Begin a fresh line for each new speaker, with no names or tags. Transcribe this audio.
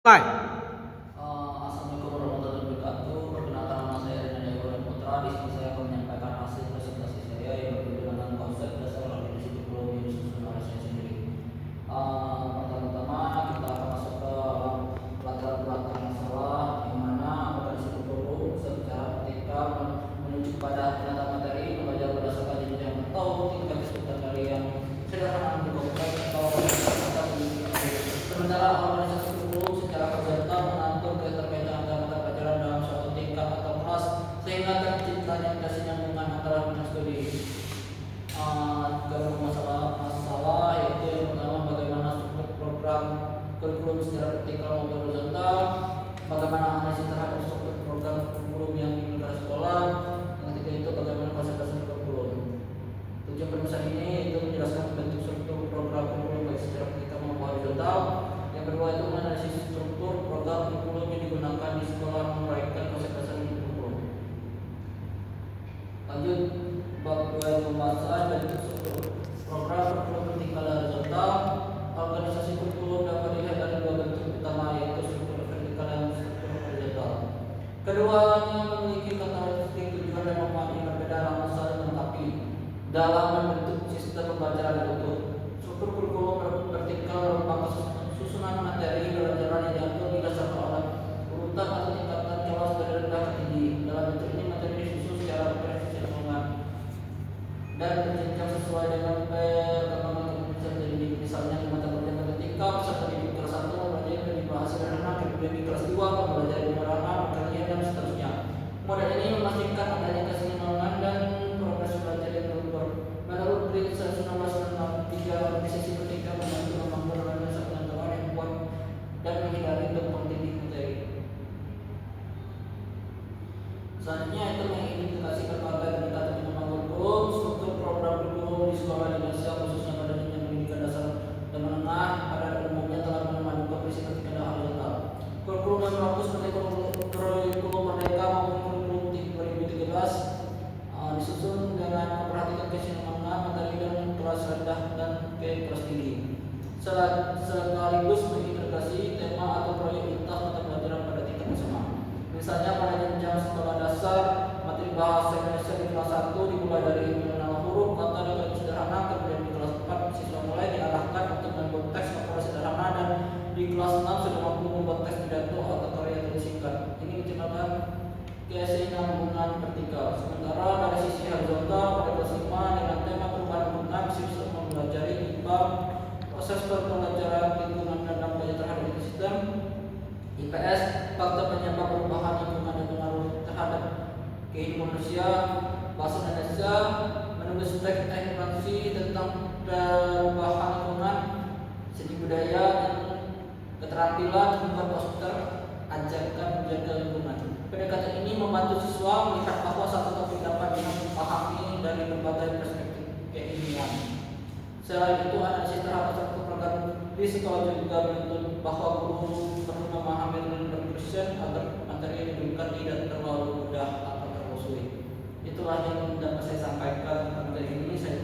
Mulai.
Assalamualaikum warahmatullahi wabarakatuh. Perkenalkan nama saya Rina Ibrahim Putra. Di sini saya akan menyampaikan hasil presentasi saya yang berhubungan dengan konsep dasar organisasi teknologi yang disusun oleh saya sendiri. Pertama-tama kita akan masuk ke latar belakang masalah, yang mana organisasi teknologi secara vertikal menuju pada penata materi belajar berdasarkan jenjang atau tingkat kesulitan dari yang sederhana menjadi kompleks atau macam sementara organisasi teknologi secara horizontal mengatur keterkaitan antara mata pelajaran dalam suatu tingkat atau kelas sehingga terciptanya kesinambungan antara bidang studi. Tiga masalah yaitu yang pertama bagaimana struktur program kurikulum secara vertikal maupun horizontal, bagaimana analisis terhadap struktur program kurikulum yang dimiliki oleh sekolah, yang ketiga itu bagaimana konsep dasar kurikulum. Tujuan penulisan ini itu menjelaskan bentuk struktur program kurikulum baik secara vertikal maupun horizontal. Yang kedua itu menganalisis struktur program kurikulum yang digunakan di sekolah menguraikan konsep dasar kurikulum. Lanjut bab 2 pembahasan bentuk struktur program kurikulum vertikal dan horizontal. Organisasi kurikulum dapat dilihat dari dua bentuk utama yaitu struktur vertikal dan struktur horizontal. Keduanya memiliki karakteristik tujuan dan manfaat yang berbeda namun saling melengkapi dalam membentuk sistem pembelajaran yang utuh. Struktur kurikulum vertikal merupakan susunan materi pelajaran yang diatur berdasarkan oleh urutan atau tingkatan kelas dari rendah ke tinggi. Dalam bentuk ini materi disusun secara berkesinambungan dan berjenjang sesuai dengan perkembangan kebijakan jadi misalnya di mata pelajaran ketika peserta didik kelas 1 mempelajari dari bahasa sederhana, kemudian di kelas 2 mempelajari penerangan, pengertian dan seterusnya. Model ini memastikan adanya kesinambungan dan progres belajar yang terukur. Menurut Brin 1963, organisasi vertikal membantu membangun organisasi pengetahuan yang kuat dan menghindari tumpang tindih materi. Selanjutnya itu mengidentifikasikan berbagai pendekatan pengembangan kurikulum, struktur program kurikulum di sekolah di Indonesia khususnya pada jenjang pendidikan dasar dan menengah pada umumnya telah memadukan prinsip vertikal dan horizontal. Kurikulum yang berlaku seperti kurikulum Merdeka maupun kurikulum 2013 disusun dengan memperhatikan kesinambungan materi dan kelas rendah dan ke kelas tinggi. Sekaligus mengintegrasi tema atau proyek lintas mata pelajaran pada tingkat yang sama. Misalnya pada jenjang sekolah dasar, materi bahasa Indonesia di kelas 1 dimulai dari mengenal huruf, kata dan kalimat sederhana, kemudian di kelas 4 siswa mulai diarahkan untuk membuat teks kapal sederhana dan di kelas 6 sudah mampu membuat teks pidato atau karya tulis singkat. Ini menciptakan kesinambungan vertikal. Sementara dari sisi horizontal pada kelas 5 dengan tema perubahan lingkungan siswa mempelajari tentang proses pembelajaran lingkungan dan dampaknya terhadap ekosistem. IPS faktor penyebab perubahan lingkungan dan pengaruh terhadap kehidupan manusia. Bahasa Indonesia menulis teks ekspansi tentang perubahan lingkungan, seni budaya dan keterampilan membuat poster ajarkan menjaga lingkungan. Pendekatan ini membantu siswa melihat bahwa satu topik dapat dipahami dari berbagai perspektif keilmuan. Selain itu, analisis terhadap satu program di sekolah juga menuntut bahwa guru perlu memahami dan berpikir agar materi yang diberikan tidak terlalu mudah atau terlalu sulit. Itulah yang dapat saya sampaikan tentang materi ini. Saya